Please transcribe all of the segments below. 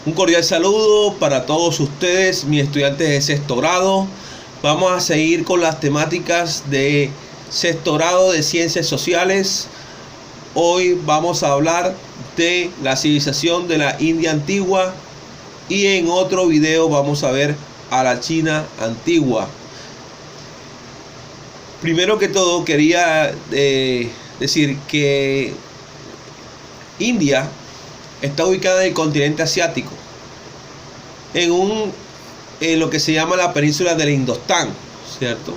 Un cordial saludo para todos ustedes, mis estudiantes de sexto grado. Vamos a seguir con las temáticas de sexto grado de ciencias sociales. Hoy vamos a hablar de la civilización de la India antigua y en otro video vamos a ver a la China antigua. Primero que todo quería decir que India está ubicada en el continente asiático, en lo que se llama la península del Indostán, ¿cierto?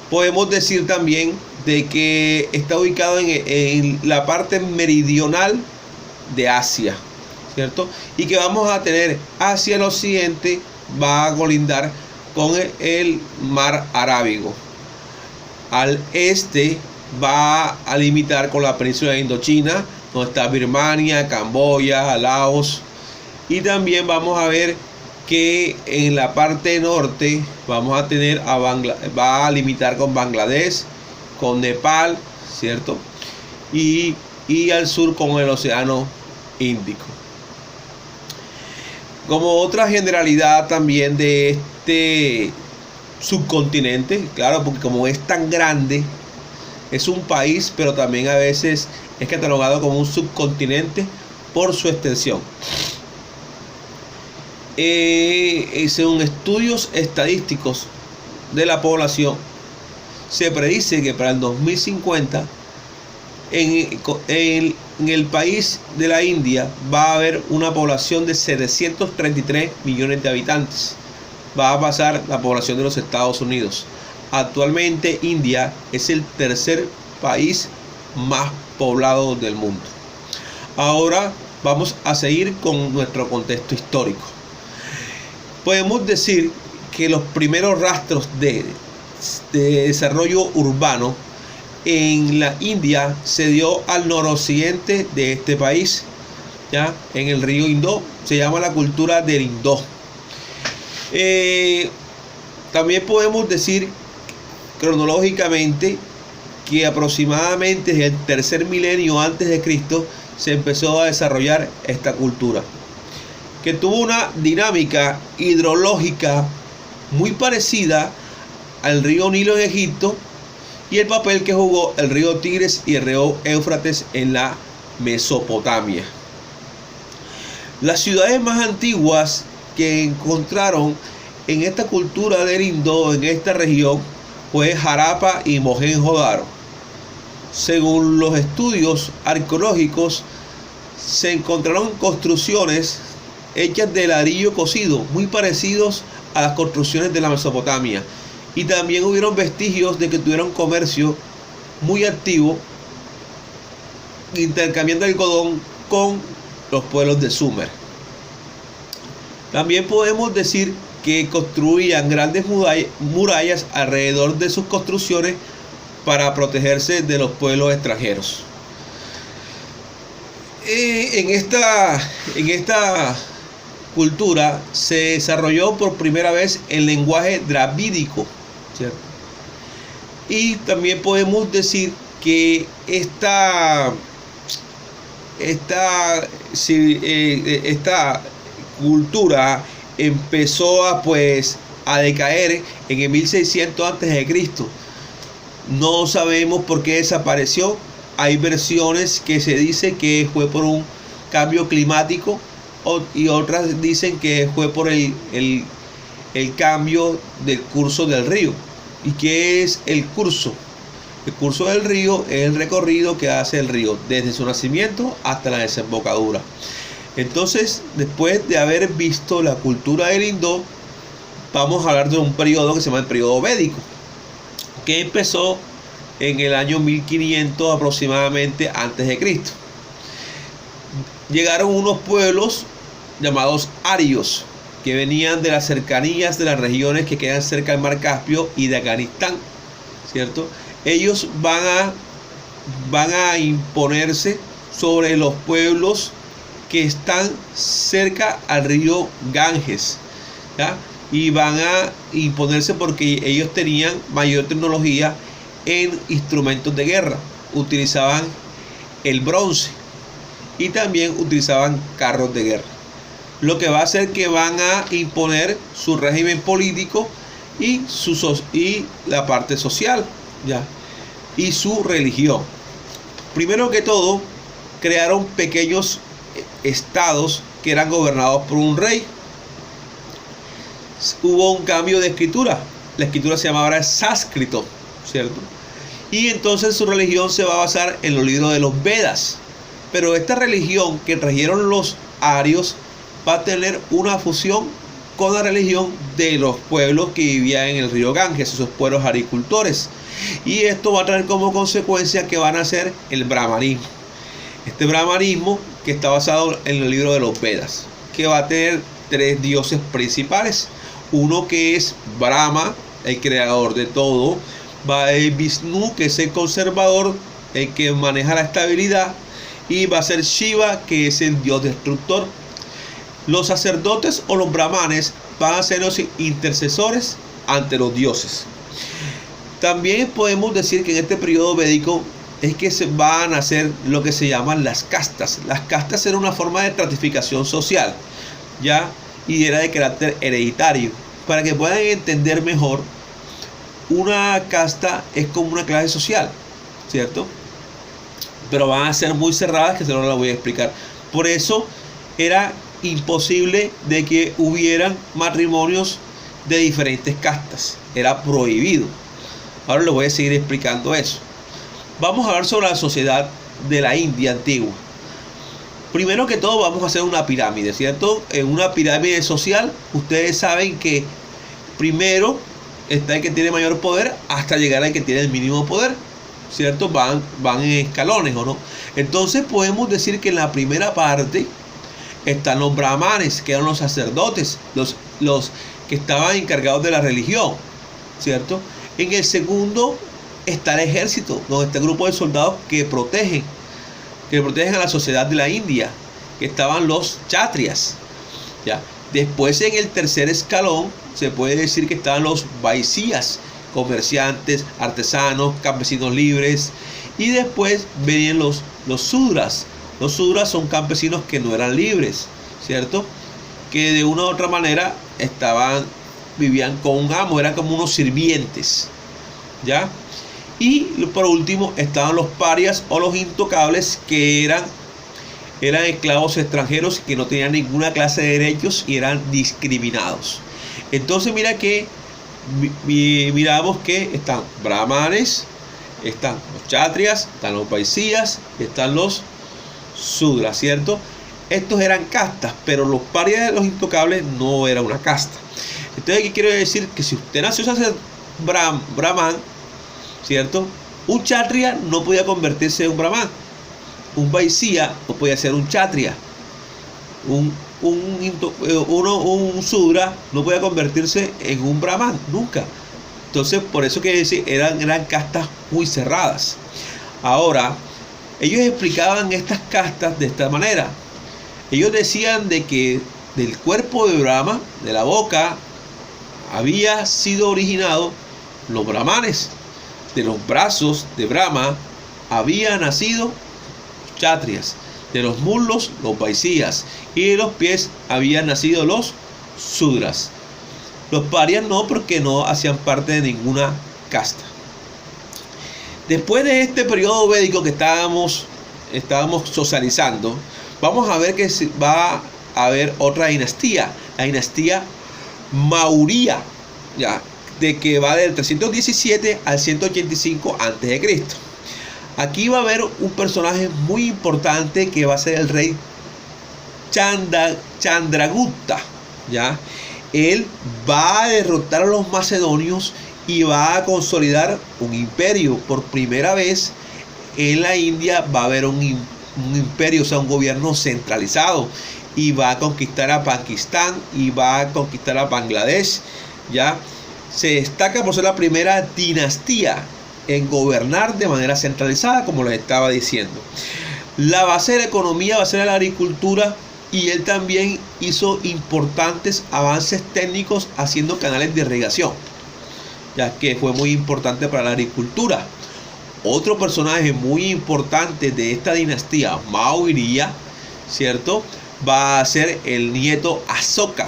Podemos decir también de que está ubicado en la parte meridional de Asia, ¿cierto? Y que vamos a tener hacia el occidente, va a colindar con el mar Arábigo. Al este va a limitar con la península de Indochina, donde está Birmania, Camboya, Laos. Y también vamos a ver que en la parte norte vamos a tener va a limitar con Bangladesh, con Nepal, ¿cierto? Y al sur con el océano Índico. Como otra generalidad también de este subcontinente, claro, porque como es tan grande, es un país, pero también a veces es catalogado como un subcontinente por su extensión. Según estudios estadísticos de la población, se predice que para el 2050 en el país de la India va a haber una población de 733 millones de habitantes. Va a pasar la población de los Estados Unidos. Actualmente India es el tercer país más poblado del mundo. Ahora vamos a seguir con nuestro contexto histórico. Podemos decir que los primeros rastros de desarrollo urbano en la India se dio al noroccidente de este país, ya en el río Indo. Se llama la cultura del Indo. También podemos decir cronológicamente que aproximadamente desde el tercer milenio antes de Cristo se empezó a desarrollar esta cultura, que tuvo una dinámica hidrológica muy parecida al río Nilo en Egipto y el papel que jugó el río Tigris y el río Éufrates en la Mesopotamia. Las ciudades más antiguas que encontraron en esta cultura del Indo, en esta región, fue Harappa y Mohenjo-Daro. Según los estudios arqueológicos, se encontraron construcciones hechas de ladrillo cocido, muy parecidos a las construcciones de la Mesopotamia. Y también hubieron vestigios de que tuvieron comercio muy activo, intercambiando algodón con los pueblos de Sumer. También podemos decir que construían grandes murallas alrededor de sus construcciones para protegerse de los pueblos extranjeros. En esta cultura se desarrolló por primera vez el lenguaje dravídico, ¿cierto? Y también podemos decir que esta cultura empezó a decaer en el 1600 a.C. No sabemos por qué desapareció. Hay versiones que se dice que fue por un cambio climático y otras dicen que fue por el cambio del curso del río. ¿Y qué es el curso? El curso del río es el recorrido que hace el río desde su nacimiento hasta la desembocadura. Entonces, después de haber visto la cultura del Indo, vamos a hablar de un periodo que se llama el periodo védico, que empezó en el año 1500 aproximadamente antes de Cristo. Llegaron unos pueblos llamados arios, que venían de las cercanías de las regiones que quedan cerca del mar Caspio y de Afganistán, ¿cierto? Ellos van a imponerse sobre los pueblos que están cerca al río Ganges, ¿ya? Y van a imponerse porque ellos tenían mayor tecnología en instrumentos de guerra. Utilizaban el bronce y también utilizaban carros de guerra. lo que va a hacer que van a imponer su régimen político y la parte social, ¿ya? Y su religión. Primero que todo, crearon pequeños estados que eran gobernados por un rey. Hubo un cambio de escritura. La escritura se llama ahora sánscrito, ¿cierto? Y entonces su religión se va a basar en los libros de los Vedas. Pero esta religión que trajeron los arios va a tener una fusión con la religión de los pueblos que vivían en el río Ganges, esos pueblos agricultores. Y esto va a traer como consecuencia que van a ser el brahmanismo. Este brahmanismo que está basado en el libro de los Vedas, que va a tener tres dioses principales. Uno que es Brahma, el creador de todo. Va a ser Vishnu, que es el conservador, el que maneja la estabilidad. Y va a ser Shiva, que es el dios destructor. Los sacerdotes o los brahmanes van a ser los intercesores ante los dioses. También podemos decir que en este periodo védico es que se van a hacer lo que se llaman las castas. Las castas eran una forma de estratificación social, ¿ya? Y era de carácter hereditario. Para que puedan entender mejor, una casta es como una clase social, ¿cierto? Pero van a ser muy cerradas, que se no las voy a explicar. Por eso era imposible de que hubieran matrimonios de diferentes castas. Era prohibido. Ahora les voy a seguir explicando eso. Vamos a hablar sobre la sociedad de la India antigua. Primero que todo vamos a hacer una pirámide, ¿cierto? En una pirámide social, ustedes saben que primero está el que tiene mayor poder hasta llegar al que tiene el mínimo poder, ¿cierto? Van en escalones, ¿o no? Entonces podemos decir que en la primera parte están los brahmanes, que eran los sacerdotes, los que estaban encargados de la religión, ¿cierto? En el segundo está el ejército, donde está el grupo de soldados que protegen a la sociedad de la India, que estaban los kshatriyas, ¿ya? Después, en el tercer escalón, se puede decir que estaban los vaishyas, comerciantes, artesanos, campesinos libres. Y después venían los sudras. Los sudras son campesinos que no eran libres, ¿cierto? Que de una u otra manera vivían con un amo, eran como unos sirvientes, ¿ya? Y por último estaban los parias o los intocables, que eran esclavos extranjeros que no tenían ninguna clase de derechos y eran discriminados. Entonces miramos que están brahmanes, están los kshatriyas, están los vaishyas, están los sudras, ¿cierto? Estos eran castas, pero los parias de los intocables no era una casta. Entonces, ¿qué quiero decir? Que si usted nació a ser brahman, ¿cierto? Un kshatriya no podía convertirse en un brahman. Un vaishya no podía ser un kshatriya. Un sudra no podía convertirse en un brahman, nunca. Entonces, por eso que decir, eran castas muy cerradas. Ahora, ellos explicaban estas castas de esta manera. Ellos decían de que del cuerpo de Brahma, de la boca, había sido originado los brahmanes. De los brazos de Brahma habían nacido kshatriyas. De los muslos, los vaishyas. Y de los pies habían nacido los sudras. Los parias no, porque no hacían parte de ninguna casta. Después de este periodo védico que estábamos socializando, vamos a ver que va a haber otra dinastía, la dinastía Maurya, ¿ya? De que va del 317 al 185 a.C. Aquí va a haber un personaje muy importante que va a ser el rey Chandragupta, ¿ya? Él va a derrotar a los macedonios y va a consolidar un imperio. Por primera vez en la India va a haber un imperio, o sea, un gobierno centralizado, y va a conquistar a Pakistán y va a conquistar a Bangladesh, ¿ya? Se destaca por ser la primera dinastía en gobernar de manera centralizada, como les estaba diciendo. La base de la economía va a ser la agricultura, y él también hizo importantes avances técnicos haciendo canales de irrigación, ya que fue muy importante para la agricultura. Otro personaje muy importante de esta dinastía Maurya, ¿cierto?, va a ser el nieto Asoka.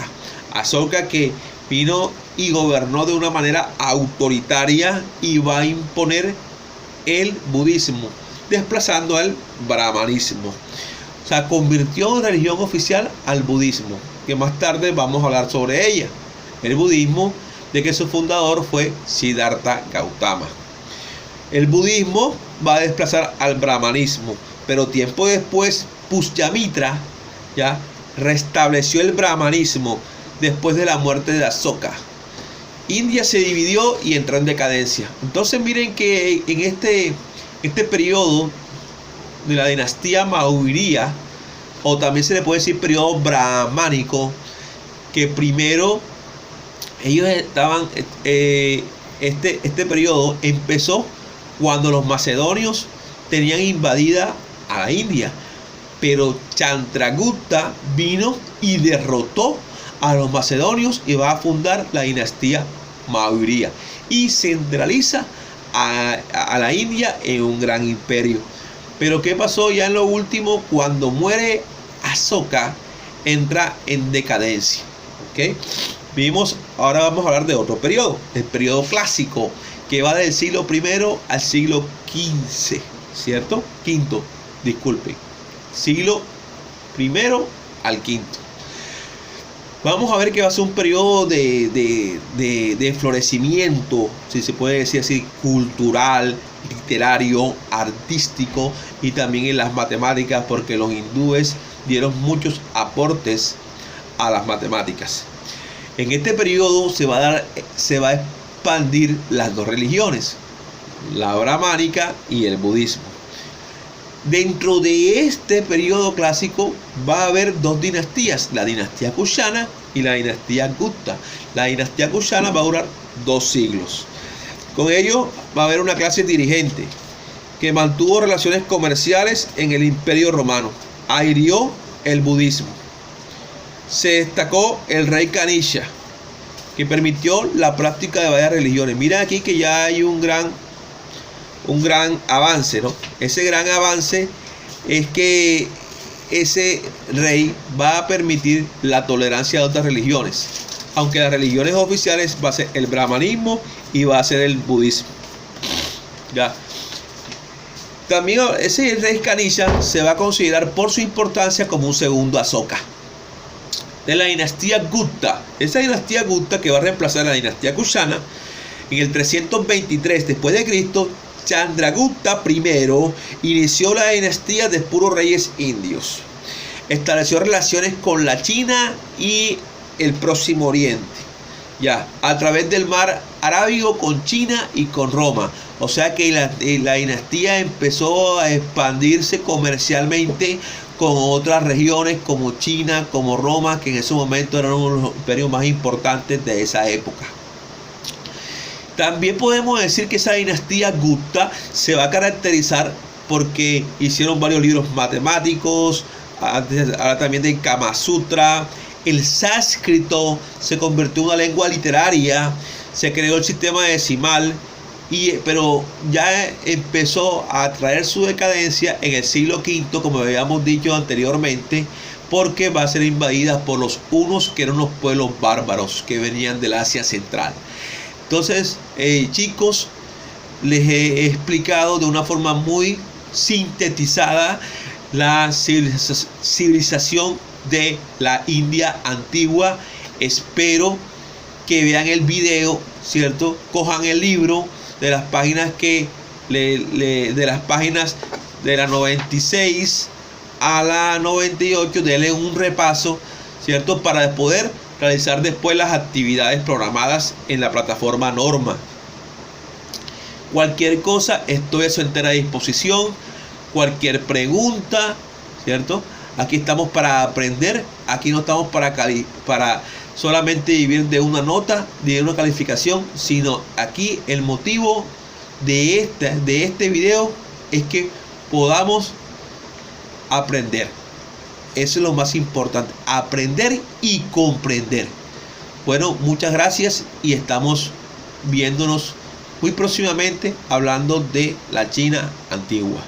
Asoka, que vino y gobernó de una manera autoritaria y va a imponer el budismo, desplazando al brahmanismo. O sea, convirtió en religión oficial al budismo, que más tarde vamos a hablar sobre ella. El budismo, de que su fundador fue Siddhartha Gautama. El budismo va a desplazar al brahmanismo, pero tiempo después Pushyamitra ya restableció el brahmanismo después de la muerte de Asoka. India se dividió y entró en decadencia. Entonces miren que en este periodo de la dinastía Maurya, o también se le puede decir periodo brahmánico, que primero ellos estaban, este periodo empezó cuando los macedonios tenían invadida a la India, pero Chandragupta vino y derrotó a los macedonios y va a fundar la dinastía Maurya y centraliza a la India en un gran imperio. Pero ¿qué pasó ya en lo último? Cuando muere Asoka, entra en decadencia. ¿Okay? Ahora vamos a hablar de otro periodo, el periodo clásico, que va del siglo I al siglo XV, ¿cierto? Quinto, disculpen. Siglo I al V. Vamos a ver que va a ser un periodo de florecimiento, si se puede decir así, cultural, literario, artístico y también en las matemáticas, porque los hindúes dieron muchos aportes a las matemáticas. En este periodo se va a expandir las dos religiones, la brahmánica y el budismo. Dentro de este periodo clásico va a haber dos dinastías, la dinastía Kushana y la dinastía Gupta. La dinastía Kushana va a durar 2 siglos. Con ello va a haber una clase dirigente que mantuvo relaciones comerciales en el Imperio Romano, ahirió el budismo. Se destacó el rey Kanishka, que permitió la práctica de varias religiones. Mira aquí que ya hay un gran avance, ¿no? Ese gran avance es que ese rey va a permitir la tolerancia de otras religiones, aunque las religiones oficiales va a ser el brahmanismo y va a ser el budismo. Ya. También ese rey Kanishka se va a considerar por su importancia como un segundo Asoka. De la dinastía Gupta, esa dinastía Gupta que va a reemplazar a la dinastía Kushana, en el 323 después de Cristo, Chandragupta I inició la dinastía de puros reyes indios. Estableció relaciones con la China y el Próximo Oriente, ya, a través del mar Arábigo con China y con Roma. O sea que la dinastía empezó a expandirse comercialmente con otras regiones como China, como Roma, que en ese momento eran uno de los imperios más importantes de esa época. También podemos decir que esa dinastía Gupta se va a caracterizar porque hicieron varios libros matemáticos, ahora también de Kama Sutra. El sánscrito se convirtió en una lengua literaria, se creó el sistema decimal, pero ya empezó a traer su decadencia en el siglo V, como habíamos dicho anteriormente, porque va a ser invadida por los hunos, que eran unos pueblos bárbaros que venían del Asia Central. Entonces, chicos, les he explicado de una forma muy sintetizada la civilización de la India antigua. Espero que vean el video, ¿cierto? Cojan el libro de las páginas de las páginas de la 96 a la 98, denle un repaso, ¿cierto? Para poder realizar después las actividades programadas en la plataforma Norma. Cualquier cosa, estoy a su entera disposición. Cualquier pregunta, ¿cierto? Aquí estamos para aprender. Aquí no estamos para solamente vivir de una nota, de una calificación, sino aquí el motivo de este video es que podamos aprender. Eso es lo más importante, aprender y comprender. Bueno, muchas gracias y estamos viéndonos muy próximamente hablando de la China antigua.